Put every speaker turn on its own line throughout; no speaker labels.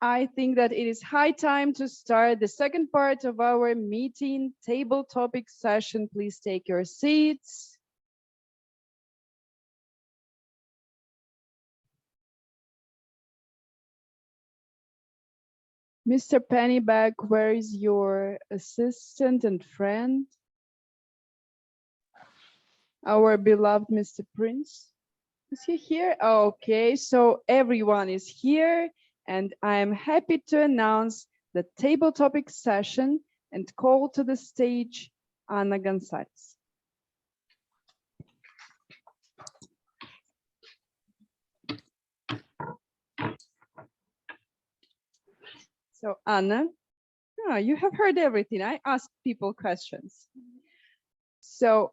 I think that it is high time to start the second part of our meeting table topic session. Please take your seats. Mr. Pennybag, where is your assistant and friend? Our beloved Mr. Prince. Is he here? Okay, so everyone is here, and I am happy to announce the table topic session and call to the stage Anna Gonzales. So Anna, you have heard everything. I asked people questions. So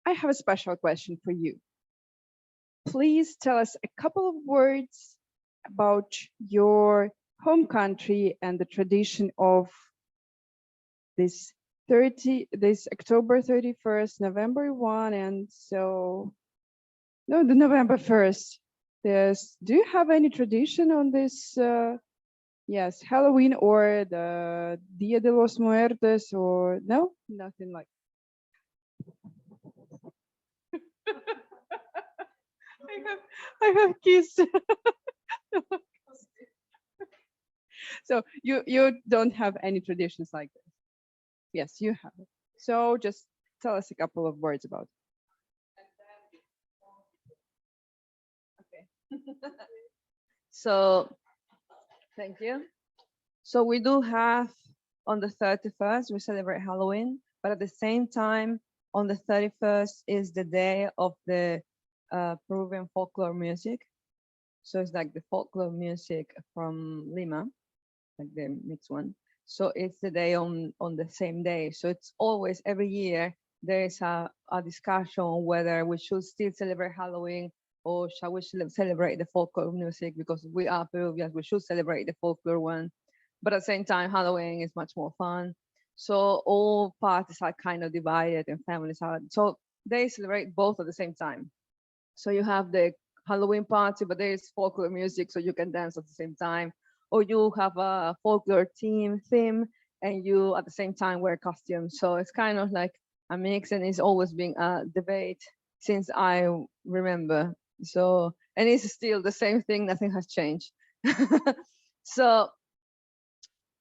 I have a special question for you. Please tell us a couple of words about your home country and the tradition of this October 31st, November 1, and so no, the November 1st. Do you have any tradition on this? Yes, Halloween or the Dia de los Muertos, or no, nothing like. I have kissed. So you don't have any traditions like this? Yes, you have. So just tell us a couple of words about it. Okay. So thank you. So we do have on the 31st, we celebrate Halloween, but at the same time, on the 31st is the day of the Peruvian folklore music. So it's like the folklore music from Lima, like the mixed one. So it's the day on the same day. So it's always every year there is a discussion on whether we should still celebrate Halloween or shall we celebrate the folklore music, because we are Peruvians, we should celebrate the folklore one. But at the same time, Halloween is much more fun. So all parties are kind of divided and families are, so they celebrate both at the same time. So you have the Halloween party, but there is folklore music, so you can dance at the same time. Or you have a folklore theme, and you at the same time wear costumes. So it's kind of like a mix, and it's always been a debate since I remember. So, and it's still the same thing, nothing has changed. So,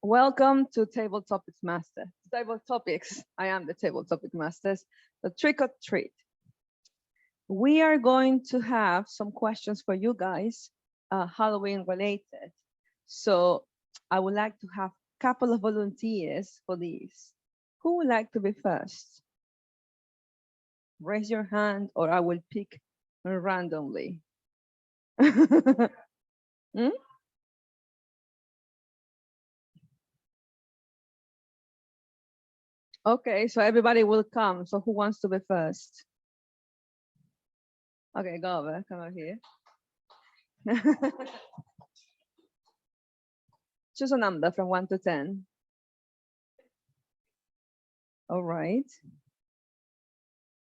welcome to Table Topics Master. Table Topics, I am the Table Topic Masters, the trick or treat. We are going to have some questions for you guys, Halloween related. So I would like to have a couple of volunteers for these. Who would like to be first? Raise your hand or I will pick randomly. Hmm? Okay, so everybody will come. So who wants to be first? Okay, go over, come over here. Choose a number from 1 to 10. All right.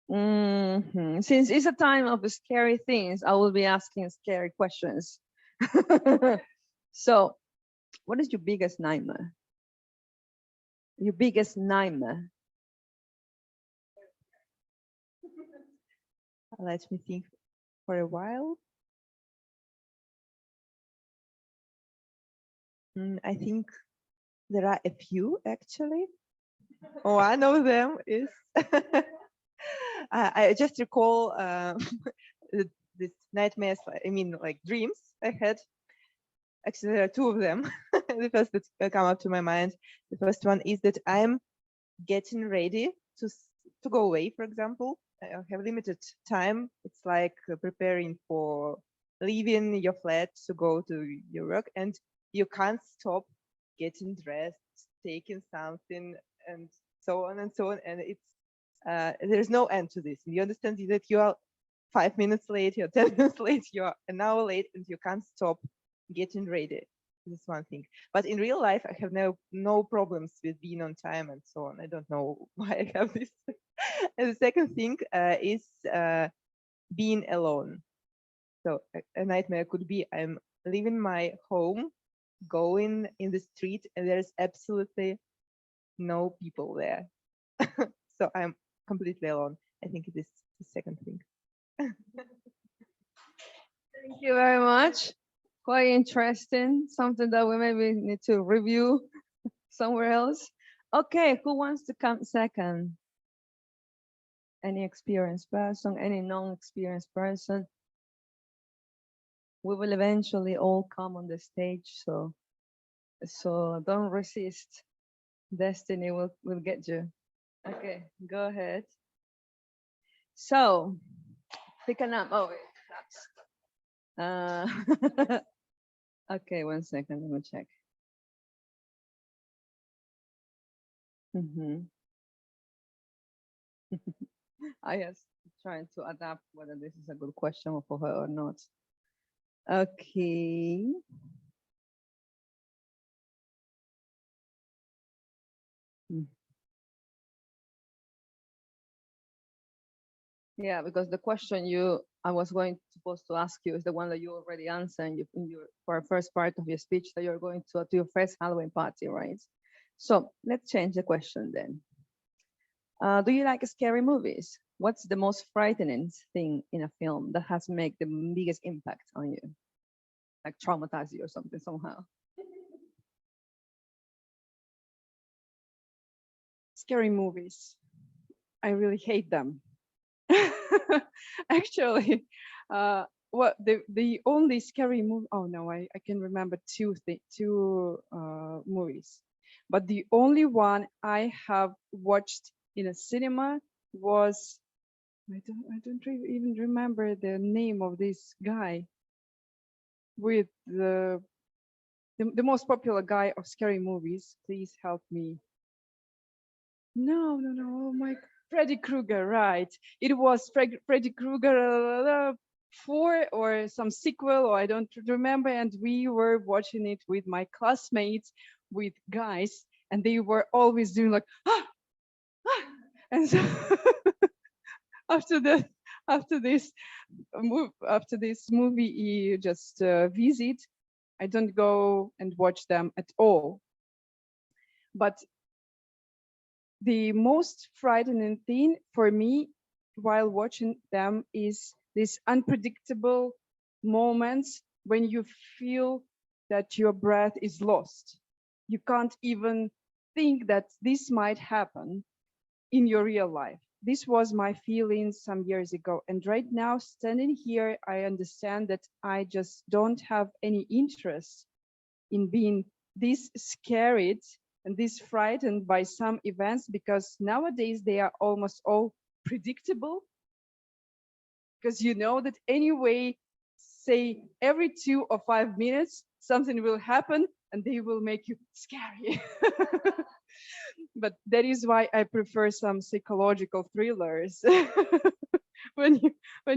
Since it's a time of scary things, I will be asking scary questions. So, what is your biggest nightmare? Your biggest nightmare? Let me think for a while. I think there are a few actually. One of them is I just recall this nightmares, I mean like dreams I had. Actually, there are two of them. The first that come up to my mind. The first one is that I'm getting ready to go away, for example. I have limited time. It's like preparing for leaving your flat to go to your work, and you can't stop getting dressed, taking something, and so on and so on. And it's there's no end to this. You understand that you are 5 minutes late, you're 10 minutes late, you're an hour late, and you can't stop getting ready. This is one thing. But in real life, I have no problems with being on time and so on. I don't know why I have this. And the second thing is being alone. So a nightmare could be I'm leaving my home going in the street and there's absolutely no people there. So I'm completely alone. I think it is the second thing. Thank you very much. Quite interesting. Something that we maybe need to review somewhere else. Okay, who wants to come second? Any experienced person, any non-experienced person? We will eventually all come on the stage, so don't resist. Destiny will get you. Okay, go ahead. So, picking up. Oh, wait, okay, 1 second. Let me check. I was trying to adapt whether this is a good question for her or not. Okay. Yeah, because the question I was supposed to ask you is the one that you already answered for the first part of your speech, that you're going to your first Halloween party, right? So let's change the question then. Do you like scary movies? What's the most frightening thing in a film that has made the biggest impact on you? Like traumatize you or something somehow?
Scary movies. I really hate them. Actually, what the only scary movie? Oh no, I can remember two movies, but the only one I have watched in a cinema was I don't even remember the name of this guy with the most popular guy of scary movies. Please help me. No. Oh my, Freddy Krueger, right? It was Freddy Krueger 4 or some sequel, or I don't remember. And we were watching it with my classmates, with guys, and they were always doing like, ah! And so after this movie, you just visit. I don't go and watch them at all. But the most frightening thing for me while watching them is this unpredictable moments when you feel that your breath is lost. You can't even think that this might happen in your real life. This was my feeling some years ago. And right now, standing here, I understand that I just don't have any interest in being this scared and this frightened by some events, because nowadays they are almost all predictable, because you know that anyway, say every 2 or 5 minutes something will happen and they will make you scary. But that is why I prefer some psychological thrillers. when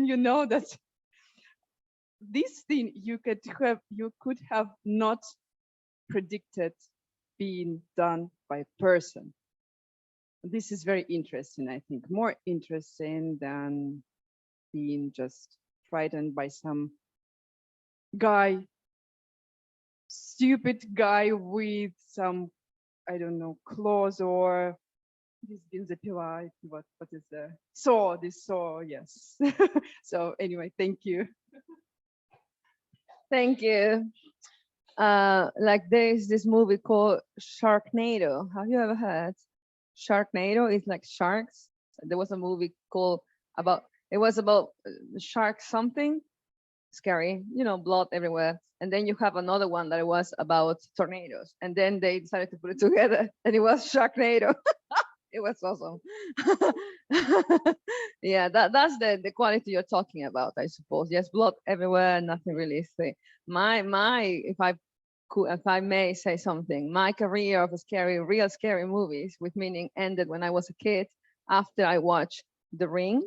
you know that this thing you could have not predicted being done by a person. This is very interesting, I think, more interesting than being just frightened by some guy, stupid guy with some, I don't know, claws, or this benzopila, what is the saw, this saw, yes. So anyway, thank you.
Thank you. Like there's this movie called Sharknado. Have you ever heard? Sharknado is like sharks. There was a movie called it was about shark something scary, blood everywhere. And then you have another one that was about tornadoes. And then they decided to put it together and it was Sharknado. It was awesome. Yeah, that's the quality you're talking about, I suppose. Yes, blood everywhere, nothing really safe. If I may say something, my career of real scary movies, with meaning, ended when I was a kid after I watched The Ring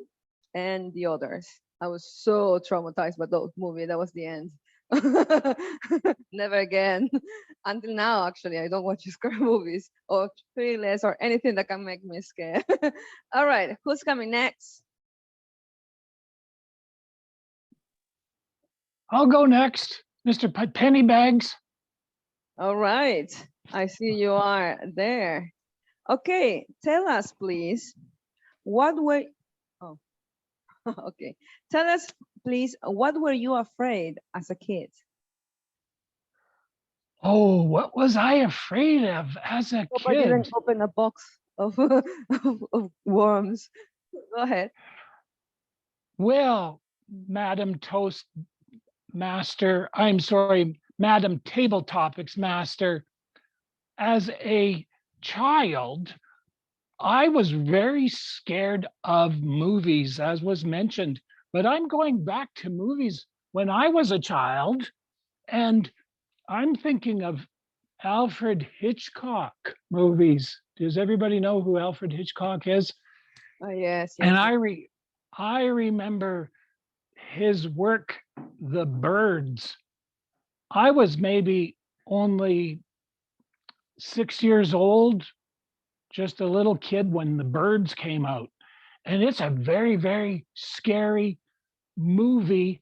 and the others. I was so traumatized by those movies. That was the end. Never again. Until now, actually, I don't watch scary movies or thrillers or anything that can make me scared. All right, who's coming next?
I'll go next, Mr. Pennybags.
All right. I see you are there. Okay, tell us, please, what were, oh, okay. Tell us, please, what were you afraid as a kid?
Oh, what was I afraid of as a
Hope I didn't
kid?
open a box of, of worms. Go ahead.
Well, Madam I'm sorry, Madam Table Topics Master, as a child, I was very scared of movies, as was mentioned, but I'm going back to movies when I was a child, and I'm thinking of Alfred Hitchcock movies. Does everybody know who Alfred Hitchcock is?
Oh, yes,
And
yes.
I remember his work, The Birds. I was maybe only 6 years old, just a little kid when The Birds came out. And it's a very, very scary movie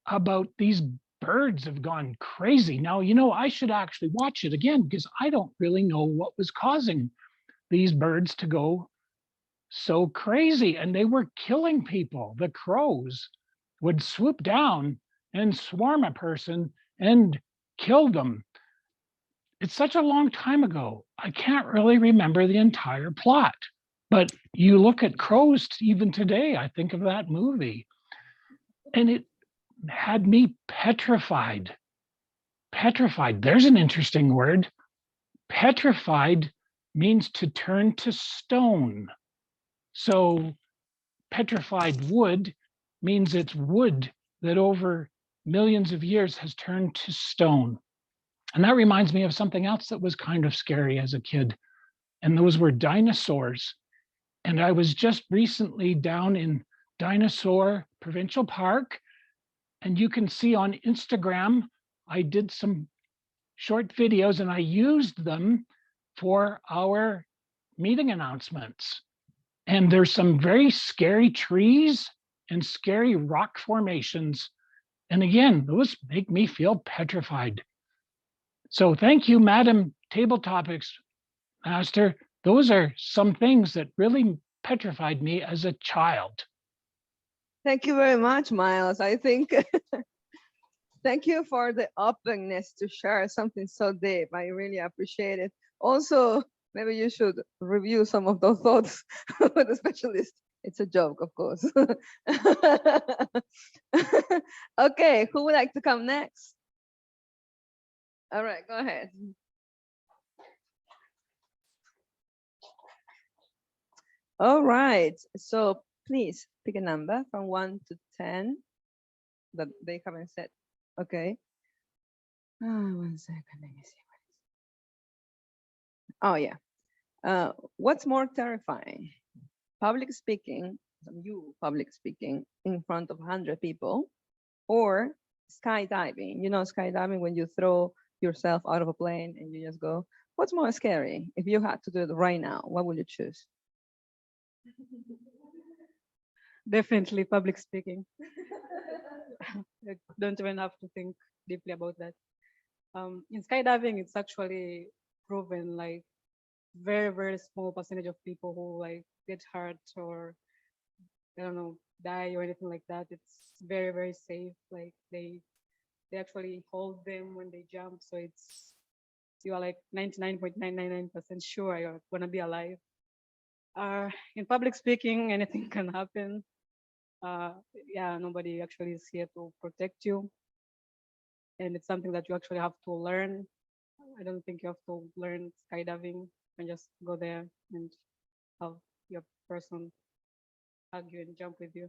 about these birds have gone crazy. Now, I should actually watch it again because I don't really know what was causing these birds to go so crazy. And they were killing people. The crows would swoop down and swarm a person and kill them. It's such a long time ago. I can't really remember the entire plot. But you look at crows even today, I think of that movie. And it had me petrified. Petrified. There's an interesting word. Petrified means to turn to stone. So petrified wood means it's wood that over millions of years has turned to stone. And that reminds me of something else that was kind of scary as a kid. And those were dinosaurs. And I was just recently down in Dinosaur Provincial Park. And you can see on Instagram, I did some short videos and I used them for our meeting announcements. And there's some very scary trees and scary rock formations. And again, those make me feel petrified. So thank you, Madam Table Topics Master. Those are some things that really petrified me as a child.
Thank you very much, Miles. I think thank you for the openness to share something so deep. I really appreciate it. Also, maybe you should review some of those thoughts with a specialist. It's a joke, of course. Okay, who would like to come next? All right, go ahead. All right, so please pick a number from 1 to 10 that they haven't said. Okay. 1 second, let me see. Oh, yeah. What's more terrifying? Public speaking, public speaking in front of 100 people, or skydiving? You know, skydiving when you throw yourself out of a plane and you just go. What's more scary? If you had to do it right now, what would you choose?
Definitely public speaking. I don't even have to think deeply about that. In skydiving, it's actually proven like very, very small percentage of people who like get hurt or I don't know, die or anything like that. It's very, very safe. Like they actually hold them when they jump. So you are like 99.999% sure you're gonna be alive. In public speaking, anything can happen. Yeah, nobody actually is here to protect you. And it's something that you actually have to learn. I don't think you have to learn skydiving and just go there and have your person hug you and jump with you.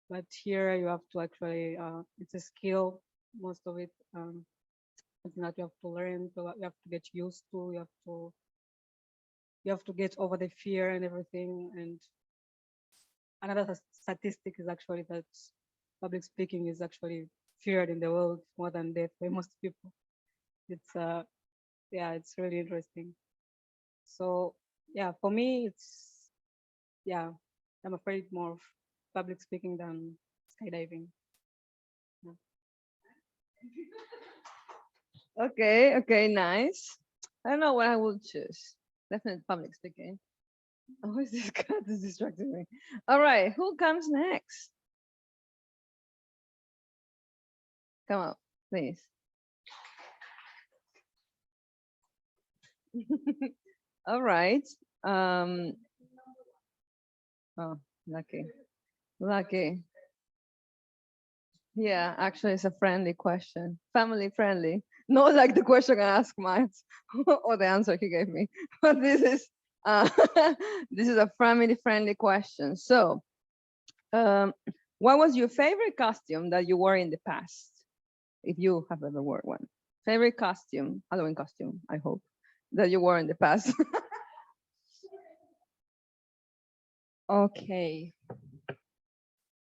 But here you have to actually, it's a skill, most of it, something that you have to learn, so you have to get used to, you have to get over the fear and everything. And another statistic is actually that public speaking is actually feared in the world more than death by most people. It's yeah, it's really interesting. So yeah, for me, yeah, I'm afraid more of public speaking than skydiving. Yeah.
Okay, okay, nice. I don't know what I will choose. Definitely public speaking. Oh, is this cat is distracting me? All right, who comes next? Come up, please. All right. Oh, lucky. Lucky. Yeah, actually, it's a friendly question. Family friendly. Not like the question I asked Myles or the answer he gave me. But uh, this is a family friendly question. So, what was your favorite costume that you wore in the past? If you have ever worn one. Favorite costume, Halloween costume, I hope, that you wore in the past.
Okay.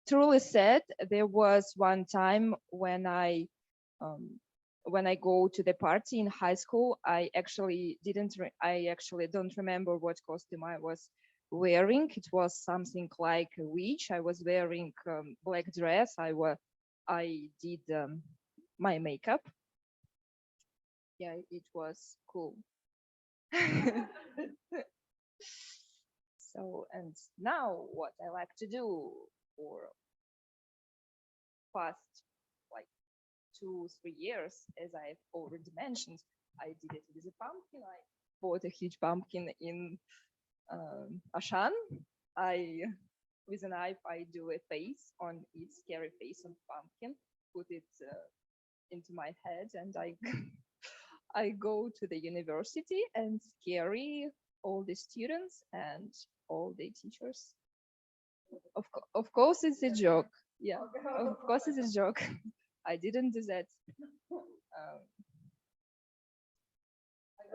Truly said, there was one time um, when I go to the party in high school, I actually don't remember what costume I was wearing. It was something like a witch. I was wearing black dress. I did my makeup. Yeah, it was cool. So, and now what I like to do for past like 2 3 years, as I've already mentioned, I did it with a pumpkin. I bought a huge pumpkin in Ashan. I, with a knife, I do a face on it, scary face on pumpkin, put it into my head, and I I go to the university and scary all the students and all the teachers. Of course, it's a joke. Yeah, of course, it's a joke. I didn't do that. Um,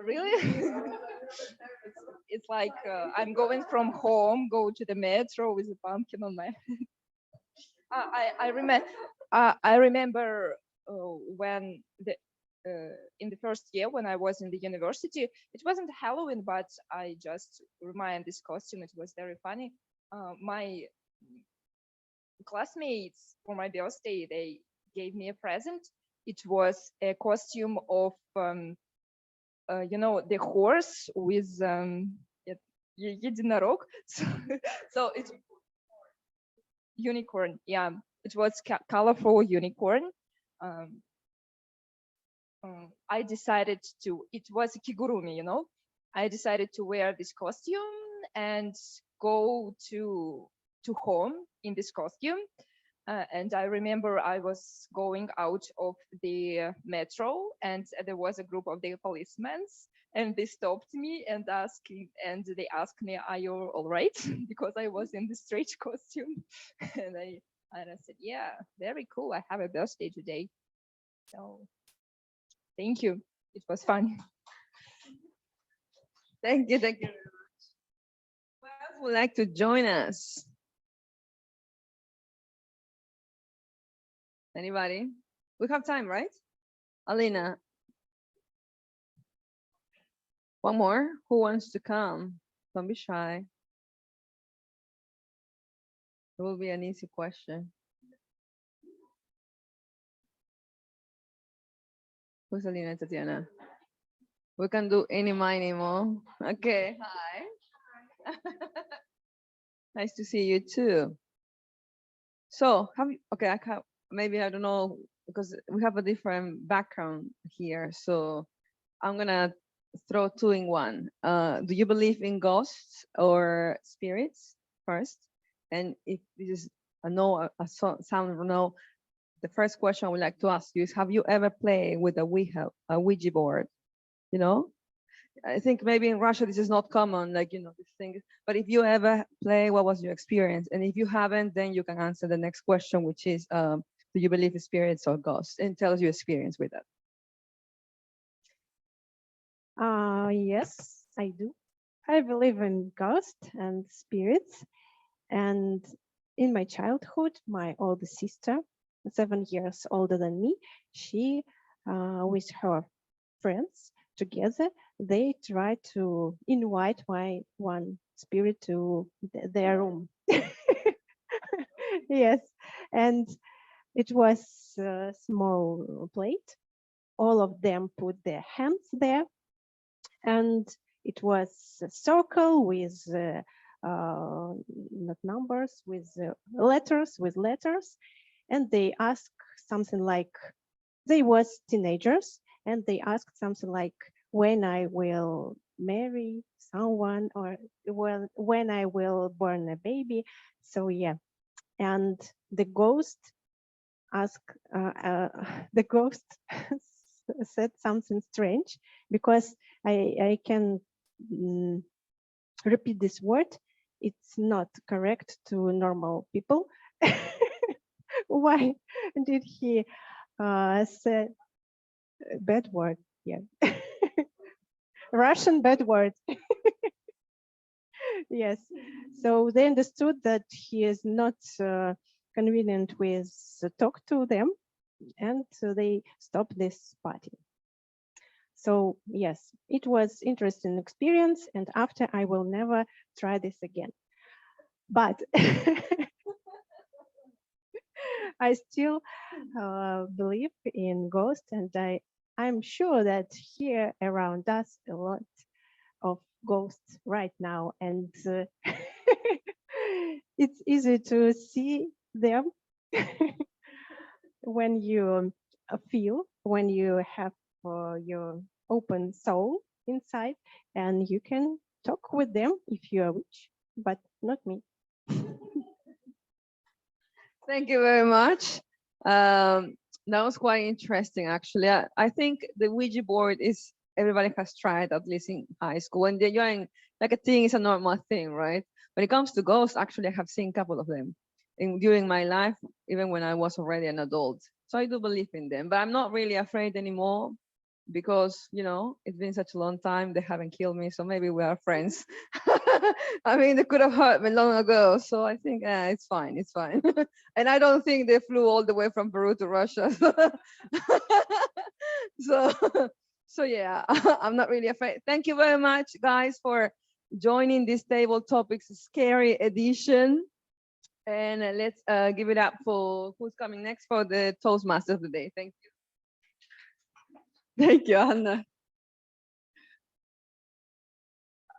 really? It's like I'm going from home, go to the metro with a pumpkin on my head. I remember when the in the first year when I was in the university, it wasn't Halloween, but I just remind this costume. It was very funny. My classmates for my birthday, they gave me a present. It was a costume of the horse with единорог. So it's unicorn. Yeah, it was colorful unicorn. Um, I decided to. It was a kigurumi. I decided to wear this costume and go to home in this costume. And I remember I was going out of the metro, and there was a group of the policemen, and they stopped me and they asked me, "Are you all right?" Because I was in the strange costume, and I said, "Yeah, very cool. I have a birthday today." So thank you. It was fun.
Thank you, thank you very much. Who else would like to join us? Anybody? We have time, right? Alina. One more. Who wants to come? Don't be shy. It will be an easy question. Who's Alina and Tatyana? We can do any, miny, mo. Okay, hi. Nice to see you too. So, okay, maybe I don't know, because we have a different background here. So I'm gonna throw two in one. Do you believe in ghosts or spirits first? And if this is a no, sound of no, the first question I would like to ask you is, have you ever played with a Ouija board? I think maybe in Russia this is not common, like this thing. But if you ever play, what was your experience? And if you haven't, then you can answer the next question, which is, do you believe in spirits or ghosts? And tell us your experience with that.
Yes, I do. I believe in ghosts and spirits. And in my childhood, my older sister, 7 years older than me, she, with her friends together, they tried to invite my one spirit to their room. Yes, and it was a small plate all of them put their hands there, and it was a circle with not numbers, with letters, and they asked something like, they was teenagers, and they asked something like, when I will marry someone, or when I will born a baby. So yeah, and the ghost asked, the ghost said something strange, because I can repeat this word. It's not correct to normal people. Why did he say bad word? Yeah, Russian bad word. Yes. So they understood that he is not convenient with talk to them, and so they stopped this party. So yes, it was interesting experience, and after I will never try this again. But I still believe in ghosts, and I'm sure that here around us a lot of ghosts right now, and it's easy to see them when you when you have your open soul inside, and you can talk with them if you are witch, but not me.
Thank you very much. That was quite interesting, actually. I think the Ouija board is, everybody has tried at least in high school. When you're in like a thing, it's a normal thing, right? When it comes to ghosts, actually, I have seen a couple of them during my life, even when I was already an adult. So I do believe in them, but I'm not really afraid anymore, because it's been such a long time. They haven't killed me, so maybe we are friends. I mean, they could have hurt me long ago, so I think it's fine. It's fine. And I don't think they flew all the way from Peru to Russia. So, so yeah, I'm not really afraid. Thank you very much, guys, for joining this Table Topics Scary edition. And let's give it up for who's coming next for the Toastmaster of the day. Thank you.
Thank you, Anna.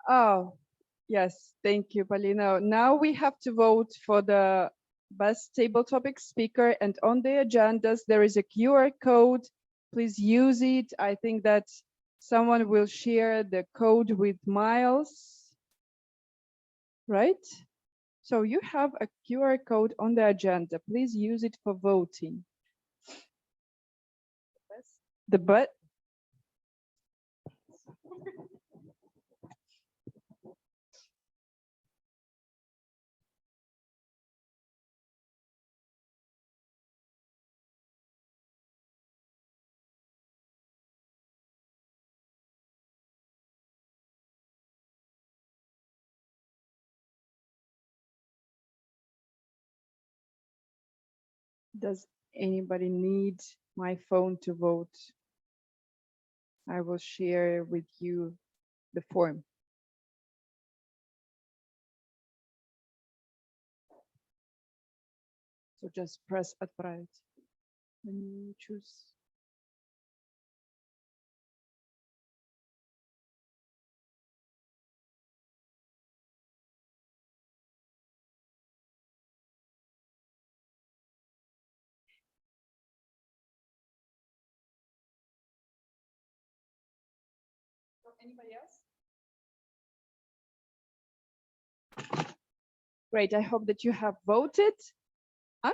Oh, yes, thank you, Polina. Now we have to vote for the best table topic speaker, and on the agendas there is a QR code. Please use it. I think that someone will share the code with Myles, right? So you have a QR code on the agenda. Please use it for voting. Does anybody need my phone to vote? I will share with you the form. So just press отправить when you choose. Anybody else? Great, I hope that you have voted. Huh?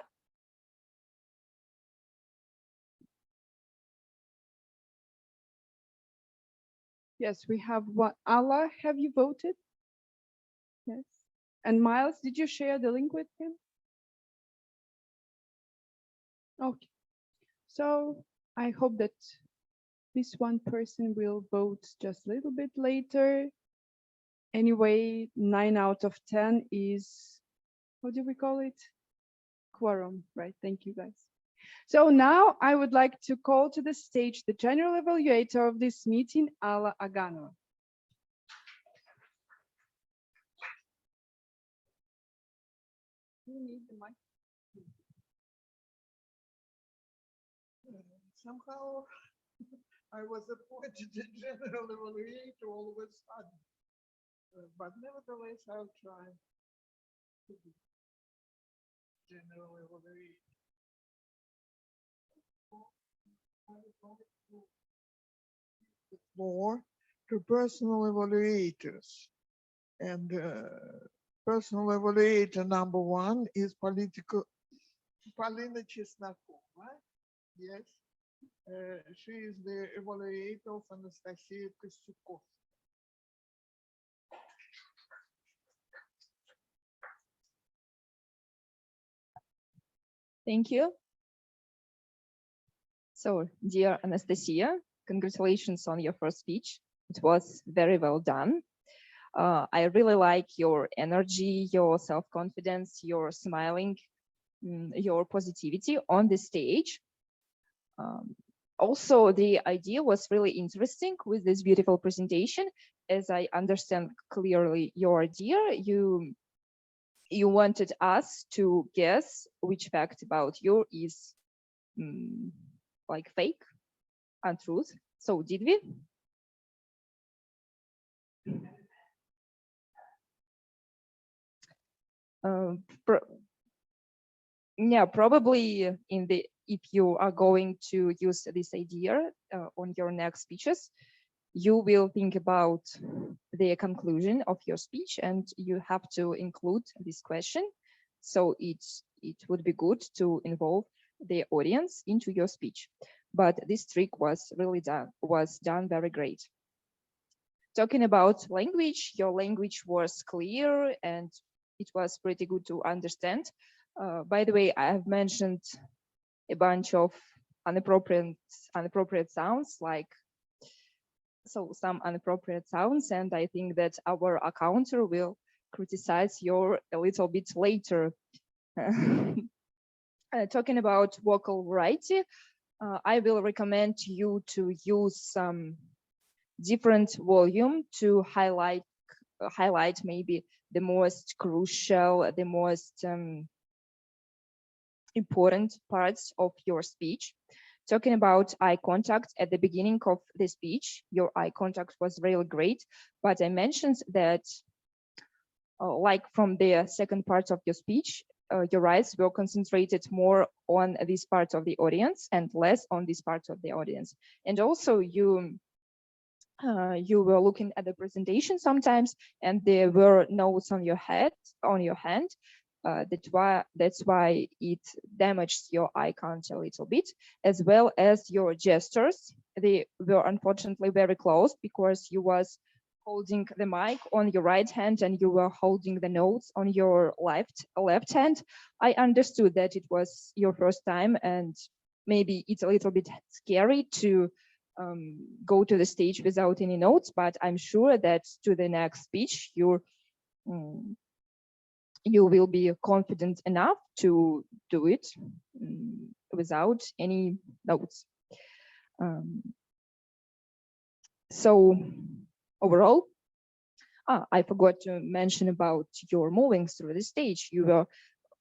Yes, we have one. Alla, have you voted? Yes. And Myles, did you share the link with him? Okay. So I hope that this one person will vote just a little bit later. Anyway, 9 out of 10 is, what do we call it? Quorum, right? Thank you, guys. So now I would like to call to the stage the general evaluator of this meeting, Alla Oganova. You need the mic.
Somehow
I was appointed a general evaluator all of a sudden. But nevertheless, I'll try to be general evaluator. I would like to give the floor to personal evaluators. And personal evaluator number 1 is Polina Chelnokova. Yes. She is the evaluator of Anastasia Kostyukovskaya.
Thank you. So, dear Anastasia, congratulations on your first speech. It was very well done. I really like your energy, your self-confidence, your smiling, your positivity on the stage. Also, the idea was really interesting with this beautiful presentation. As I understand clearly your idea, you wanted us to guess which fact about you is like fake, untruth. So did we? Yeah, probably if you are going to use this idea on your next speeches, you will think about the conclusion of your speech and you have to include this question. So it would be good to involve the audience into your speech. But this trick was done very great. Talking about language, your language was clear and it was pretty good to understand. By the way, I have mentioned a bunch of inappropriate sounds, like some inappropriate sounds, and I think that our accounter will criticize you a little bit later. Talking about vocal variety, I will recommend you to use some different volume to highlight maybe the most crucial, the most important parts of your speech. Talking about eye contact at the beginning of the speech, your eye contact was really great, but I mentioned that like from the second part of your speech, your eyes were concentrated more on this part of the audience and less on this part of the audience. And also you were looking at the presentation sometimes and there were notes on your hand. That's why it damaged your eye contact a little bit, as well as your gestures. They were unfortunately very close because you was holding the mic on your right hand and you were holding the notes on your left hand. I understood that it was your first time and maybe it's a little bit scary to go to the stage without any notes, but I'm sure that to the next speech you will be confident enough to do it without any notes. So overall, I forgot to mention about your moving through the stage. You were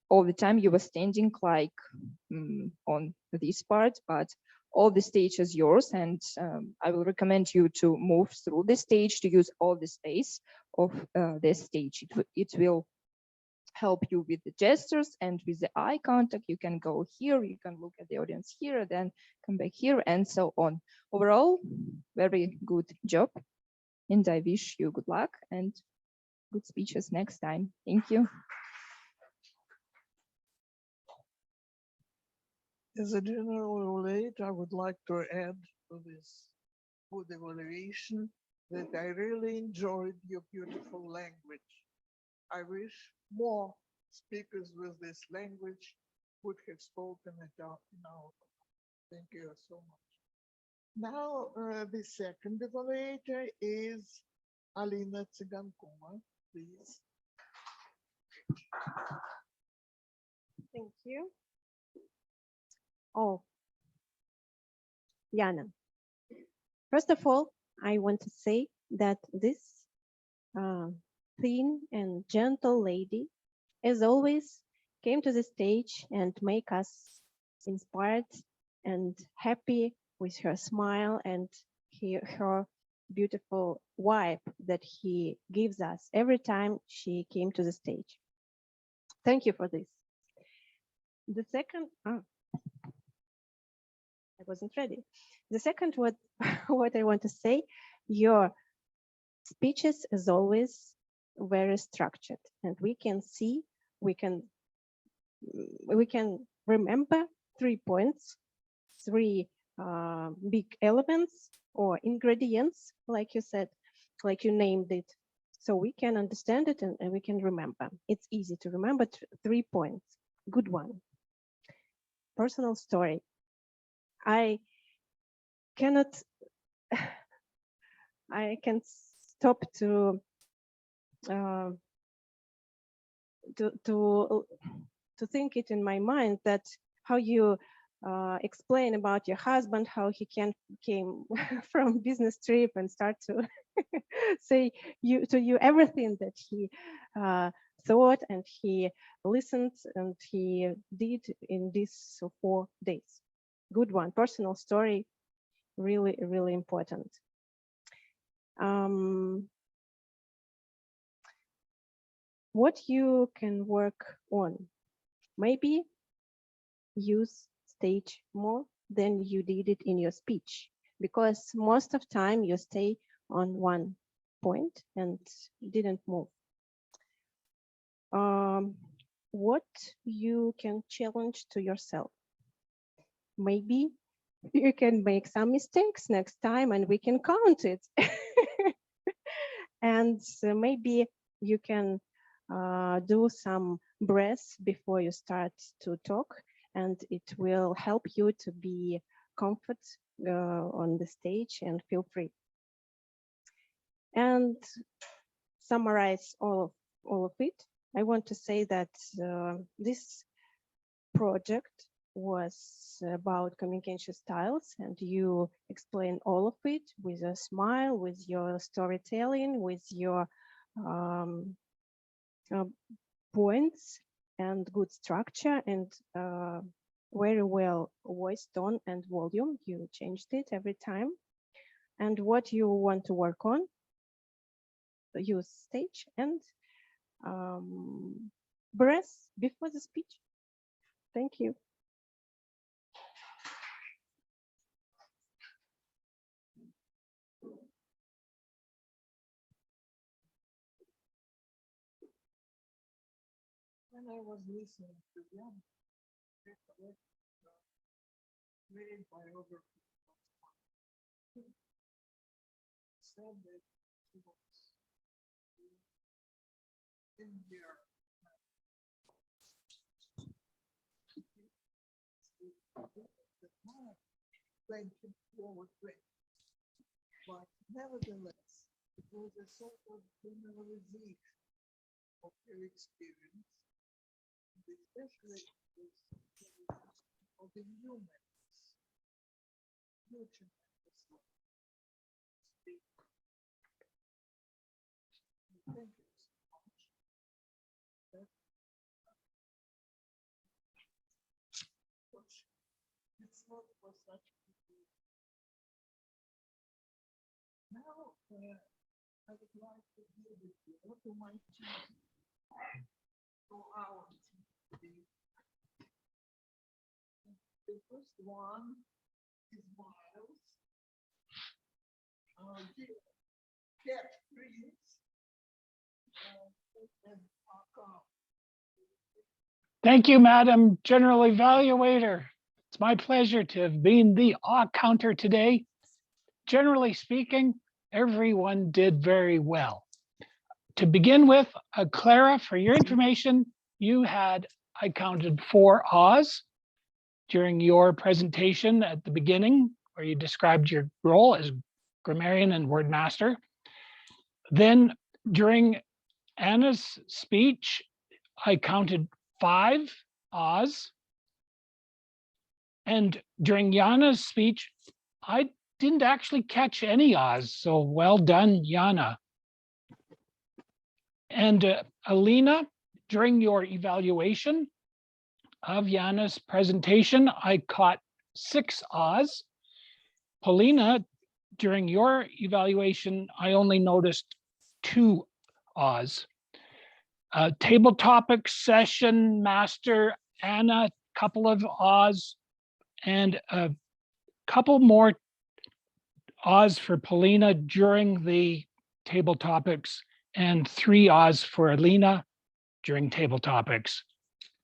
all the time you were standing like on this part, but all the stage is yours, and I will recommend you to move through the stage to use all the space of the stage. It will help you with the gestures and with the eye contact. You can go here, you can look at the audience here, then come back here, and so on. Overall, very good job, and I wish you good luck and good speeches next time. Thank you.
As a general evaluator, I would like to add to this good evaluation that I really enjoyed your beautiful language. I wish more speakers with this language would have spoken it out now. Thank you so much. Now, the second evaluator is Alina Tsygankova, please.
Thank you. Oh, Yana. First of all, I want to say that this thin and gentle lady, as always, came to the stage and make us inspired and happy with her smile and her beautiful vibe that he gives us every time she came to the stage. Thank you for this. The second, I wasn't ready. The second, what I want to say, your speeches as always very structured, and we can see, we can remember 3 points, 3 big elements or ingredients, like you said, like you named it. So we can understand it and we can remember. It's easy to remember 3 points. Good one. Personal story. I can stop to think it in my mind that how you explain about your husband, how he came from business trip and start to say to you everything that he thought and he listened and he did in these 4 days. Good one. Personal story, really, really important. What you can work on? Maybe use stage more than you did it in your speech, because most of time you stay on one point and didn't move. What you can challenge to yourself? Maybe you can make some mistakes next time and we can count it. And maybe you can do some breaths before you start to talk, and it will help you to be comfortable on the stage and feel free. And summarize all of it. I want to say that this project was about communication styles, and you explain all of it with a smile, with your storytelling, with your points and good structure, and very well voice tone and volume. You changed it every time. And what you want to work on, use stage and breath before the speech. Thank you.
When I was listening to Yana, made biography said that she was in there. But nevertheless, it was a sort of generalization of her experience, especially of the humans. Thank you so much. It's not for such people. Now, I would like to give the floor to my team, to our team. The first one is Myles. Cat Prince. And
Thank you, Madam General Evaluator. It's my pleasure to have been the counter today. Generally speaking, everyone did very well. To begin with, Clara, for your information, you had, I counted 4 A's during your presentation at the beginning, where you described your role as grammarian and wordmaster. Then during Anna's speech, I counted 5 A's. And during Yana's speech, I didn't actually catch any A's, so well done, Yana. And Alina, during your evaluation of Yana's presentation, I caught 6 A's. Polina, during your evaluation, I only noticed 2 O's. Table topic, session, master, Anna, couple of O's, and a couple more O's for Polina during the table topics, and 3 O's for Alina during table topics.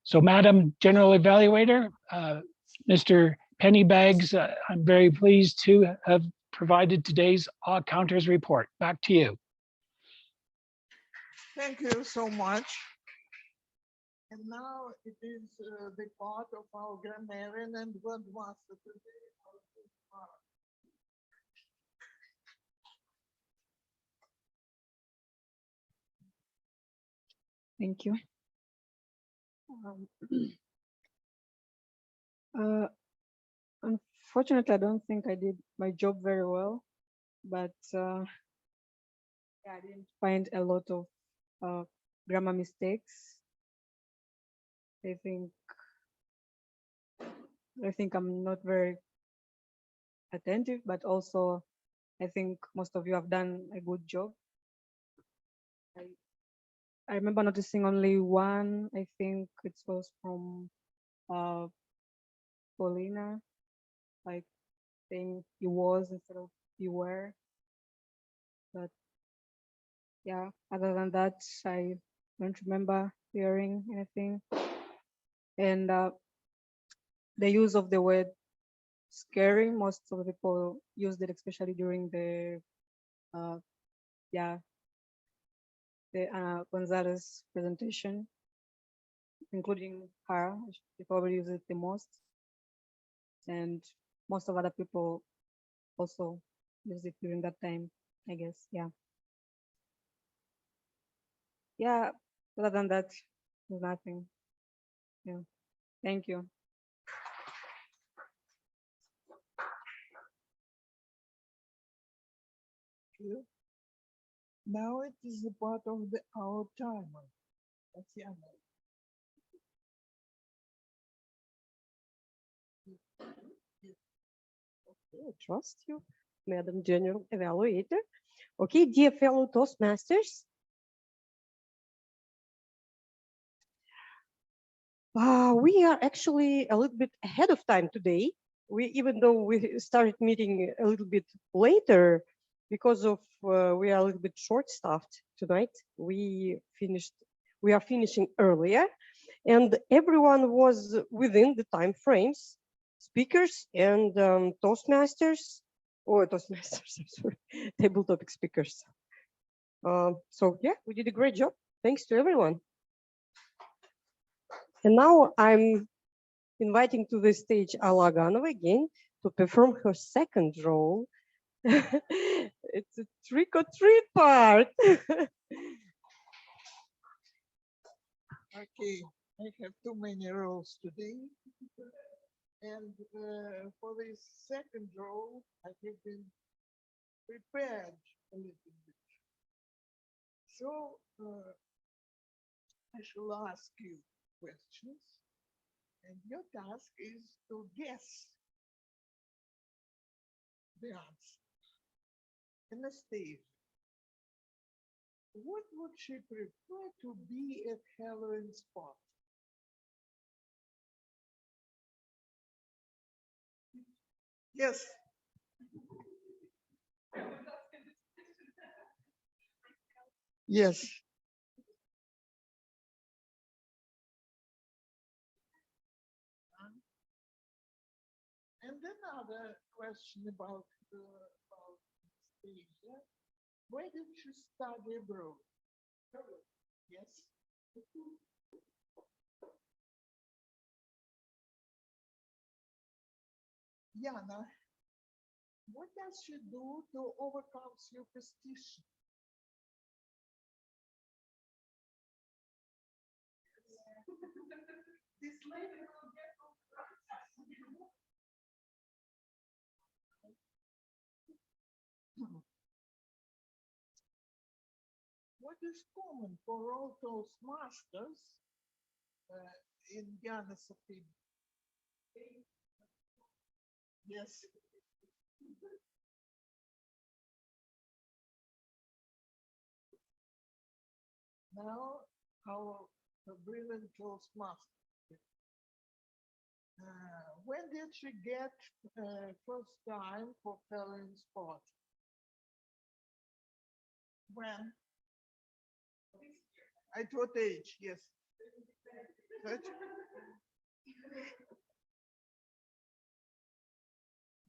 So, Madam General Evaluator, Mr. Pennybags, I'm very pleased to have provided today's counters report. Back to you.
Thank you so much. And now it is the part of our grammarian and wordmaster today.
Thank you. Unfortunately, I don't think I did my job very well, but yeah, I didn't find a lot of grammar mistakes. I think I'm not very attentive, but also I think most of you have done a good job. I remember noticing only one. I think it was from Polina, like saying you was instead of you were. But yeah, other than that, I don't remember hearing anything. And the use of the word scary, most of the people used it, especially during the Gonzales presentation, including her. She probably used it the most, and most of other people also use it during that time, I guess. Yeah, other than that, there's nothing. Yeah, thank you.
Now it is the part of our timer. Tatyana.
Okay, I trust you, Madam General Evaluator. Okay, dear fellow Toastmasters. We are actually a little bit ahead of time today. Even though we started meeting a little bit later because of we are a little bit short-staffed tonight. We are finishing earlier, and everyone was within the time frames. Speakers and Toastmasters, I'm sorry, table topic speakers. So yeah, we did a great job. Thanks to everyone. And now I'm inviting to the stage Alla Oganova again to perform her second role. It's a trick or treat part.
Okay, I have too many roles today. And for this second role, I have been prepared a little bit. So I shall ask you questions, and your task is to guess the answer. Anastasia, what would she prefer to be at Halloween spot? Yes. Yes. And another question about Anastasia. Where did you study abroad? Yes. Yana, what does she do to overcome superstition? This lady will get all prizes. What is common for all Toastmasters in Yana's opinion? Yes. Now, our brilliant Toastmaster. When did she get first time for filling spot? When? At what age? Yes. 30?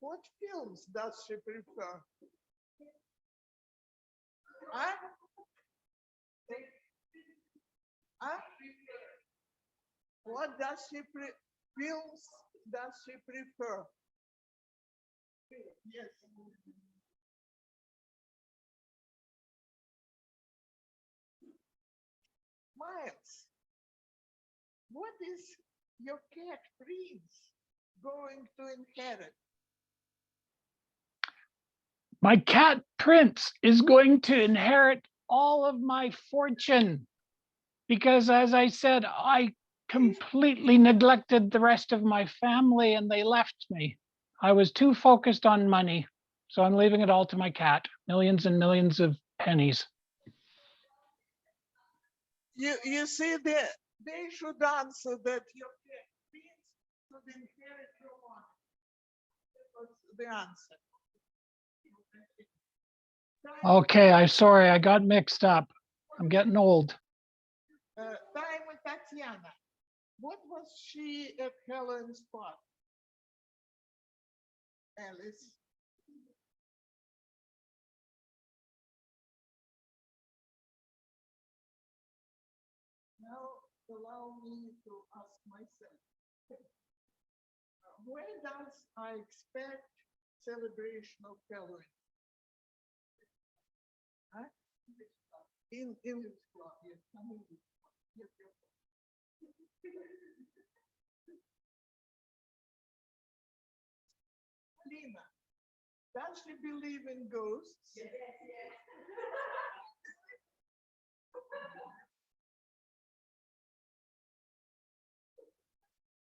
What films does she prefer? Huh? Huh? What does she films does she prefer? Yes. Myles, what is your cat Prince going to inherit?
My cat Prince is going to inherit all of my fortune because, as I said, I completely neglected the rest of my family and they left me. I was too focused on money, so I'm leaving it all to my cat. Millions and millions of pennies.
You see, they should answer that your cat Prince should inherit your money. That's the answer.
Okay, I'm sorry, I got mixed up. I'm getting old.
Time with Tatyana. What was she at Helen's spot? Alice. Now allow me to ask myself, where does I expect celebration of Halloween? Huh? In English club, yes. Yes, yes. Alina, does she believe in ghosts? Yes, yes.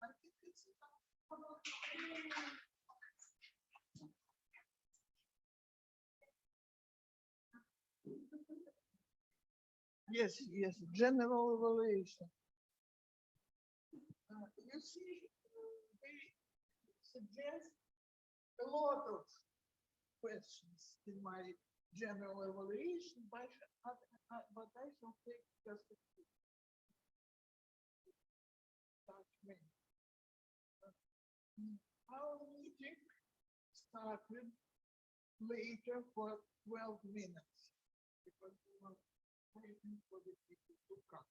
I think it's yes, yes, general evaluation. You see, they suggest a lot of questions in my general evaluation, but I shall take just a few. Our meeting started later for 12 minutes because we were waiting for the people to come.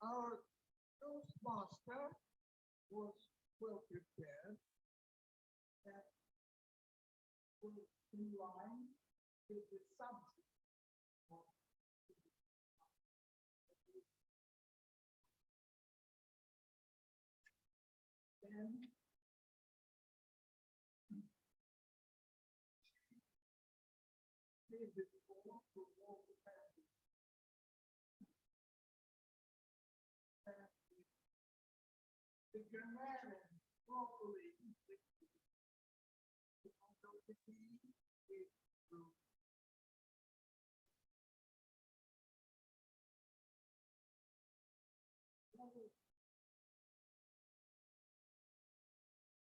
Our Toastmaster was well prepared and was in line with the subject of then gave the floor to all the family. The grammarian properly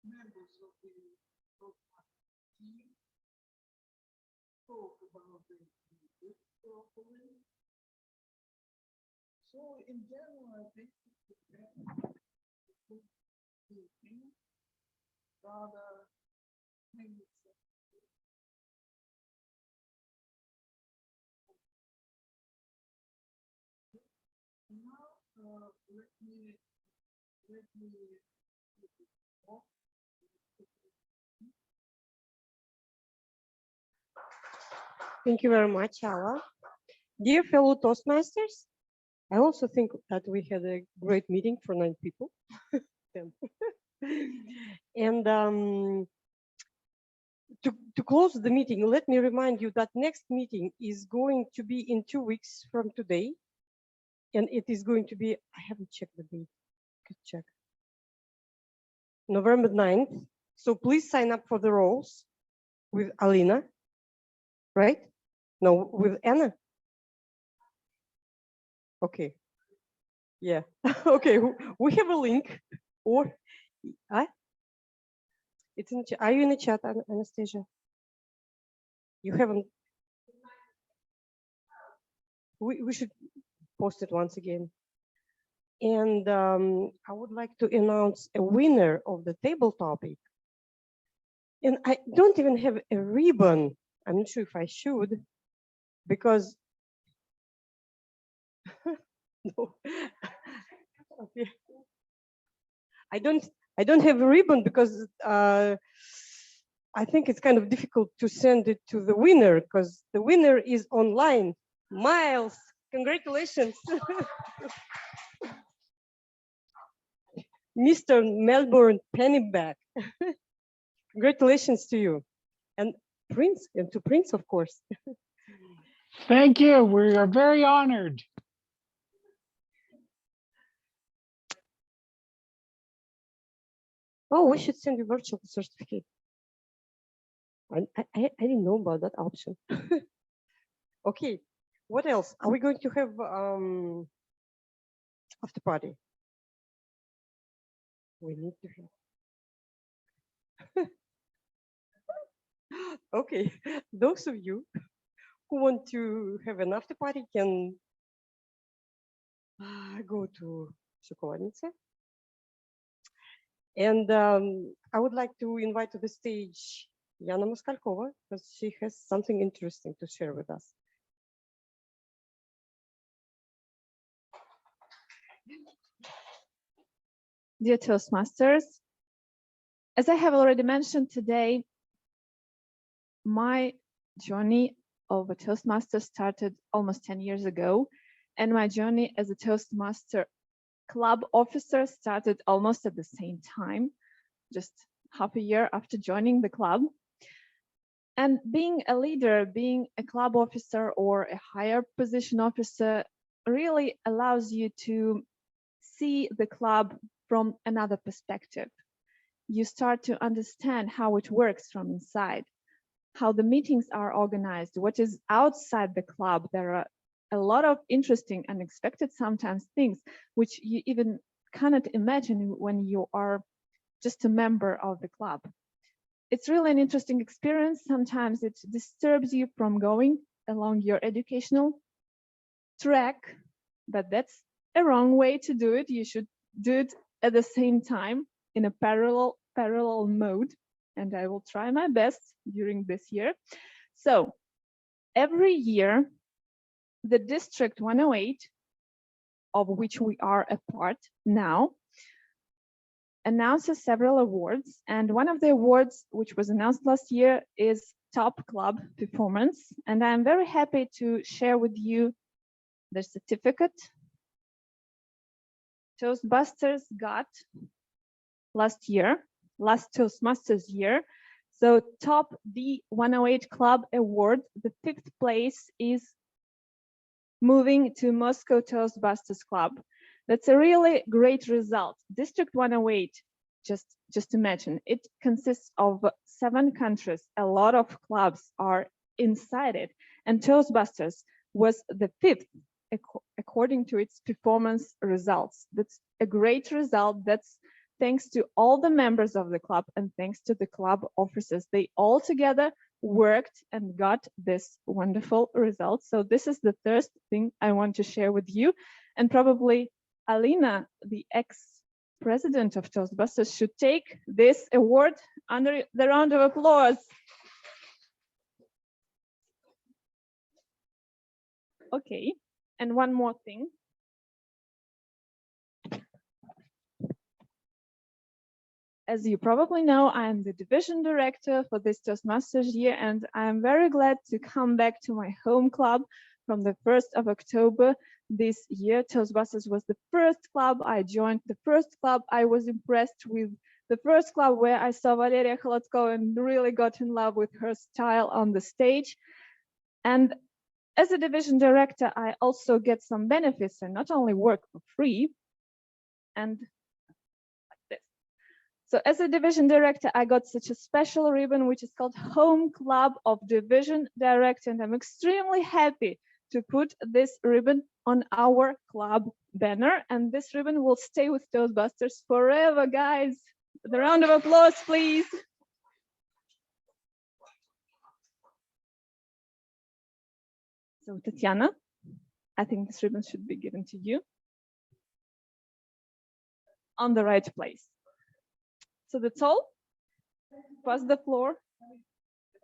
members of the team talk about the properly. So in general, I think rather now let me
Thank you very much, Alla. Dear fellow Toastmasters, I also think that we had a great meeting for 9 people. 10. And to close the meeting, let me remind you that next meeting is going to be in 2 weeks from today. And it is going to be, I haven't checked the date, could check. November 9th. So please sign up for the roles with Alina, right? No, with Anna. Okay. Yeah. Okay. We have a link, or it's in. Are you in the chat, Anastasia? You haven't. We should post it once again. And I would like to announce a winner of the table topic. And I don't even have a ribbon. I'm not sure if I should, because no. Okay. I don't have a ribbon because I think it's kind of difficult to send it to the winner because the winner is online. Myles, congratulations. Mr. Melbourne Pennyback. Congratulations to you. And Prince, and to Prince, of course.
Thank you. We are very honored.
Oh, we should send you virtual certificate. I didn't know about that option. Okay, what else? Are we going to have after party? We need to have. Okay, those of you who want to have an after party can go to Sokolovnice. And I would like to invite to the stage Yana Moskalkova, because she has something interesting to share with us.
Dear Toastmasters, as I have already mentioned today, my journey of a Toastmaster started almost 10 years ago, and my journey as a Toastmaster club officer started almost at the same time, just half a year after joining the club. And being a leader, being a club officer or a higher position officer really allows you to see the club from another perspective. You start to understand how it works from inside, how the meetings are organized, what is outside the club. There are a lot of interesting, unexpected sometimes things which you even cannot imagine when you are just a member of the club. It's really an interesting experience. Sometimes it disturbs you from going along your educational track, but that's a wrong way to do it. You should do it at the same time in a parallel mode, and I will try my best during this year. So every year, the District 108, of which we are a part now, announces several awards, and one of the awards which was announced last year is Top Club Performance, and I'm very happy to share with you the certificate Toastbusters got last Toastmasters year. So top D108 Club Award, the 5th place is moving to Moscow Toastbusters Club. That's a really great result. District 108, just imagine, it consists of 7 countries. A lot of clubs are inside it, and Toastbusters was the 5th according to its performance results. That's a great result. That's thanks to all the members of the club and thanks to the club officers. They all together worked and got this wonderful result. So this is the first thing I want to share with you. And probably Alina, the ex-president of Toastbusters, should take this award under the round of applause. Okay, and one more thing. As you probably know, I'm the division director for this Toastmasters year, and I'm very glad to come back to my home club from the 1st of October this year. Toastbusters was the first club I joined, the first club I was impressed with, the first club where I saw Valeria Kholodkova and really got in love with her style on the stage. And as a division director, I also get some benefits and not only work for free, and like this. So as a division director, I got such a special ribbon, which is called Home Club of Division Director. And I'm extremely happy to put this ribbon on our club banner. And this ribbon will stay with Toastbusters forever, guys. The round of applause, please. So Tatyana, I think this ribbon should be given to you on the right place. So that's all. Pass the floor.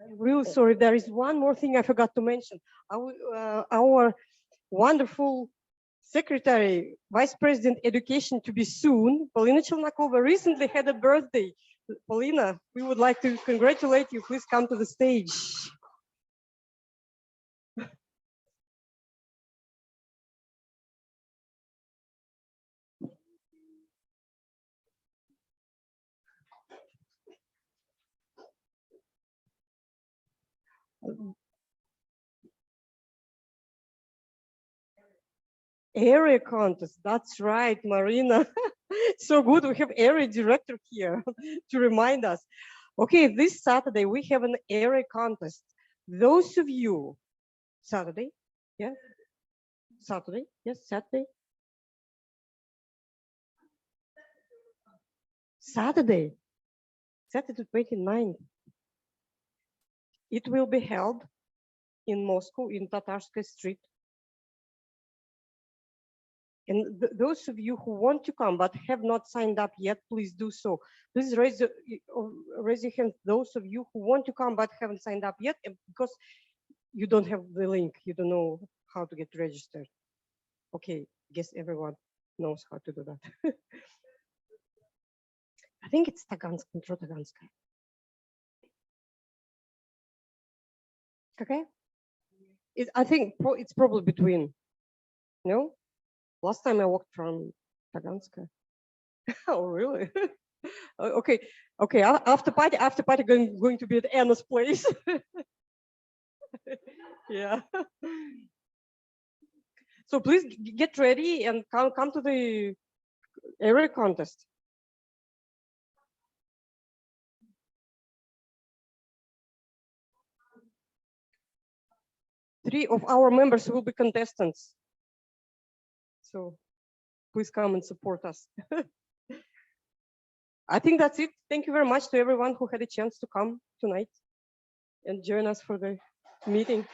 I'm really sorry. There is one more thing I forgot to mention. Our wonderful secretary, vice president education to be soon, Polina Chelnokova, recently had a birthday. Polina, we would like to congratulate you. Please come to the stage. Area contest, that's right, Marina. So good, we have area director here to remind us. Okay, this Saturday we have an area contest. Those of you, Saturday, yeah? Saturday, yes, Saturday. Saturday 29th. It will be held in Moscow in Tatarskaya Street. And those of you who want to come but have not signed up yet, please do so. Please raise your hand, those of you who want to come but haven't signed up yet, because you don't have the link, you don't know how to get registered. Okay, I guess everyone knows how to do that. I think it's Tagansk, Metro Taganskaya. Okay? I think it's probably between, no? Last time I walked from Taganskaya. Oh, really? Okay, okay. After party going to be at Anna's place. Yeah. So please get ready and come to the area contest. Three of our members will be contestants. So please come and support us. I think that's it. Thank you very much to everyone who had a chance to come tonight and join us for the meeting.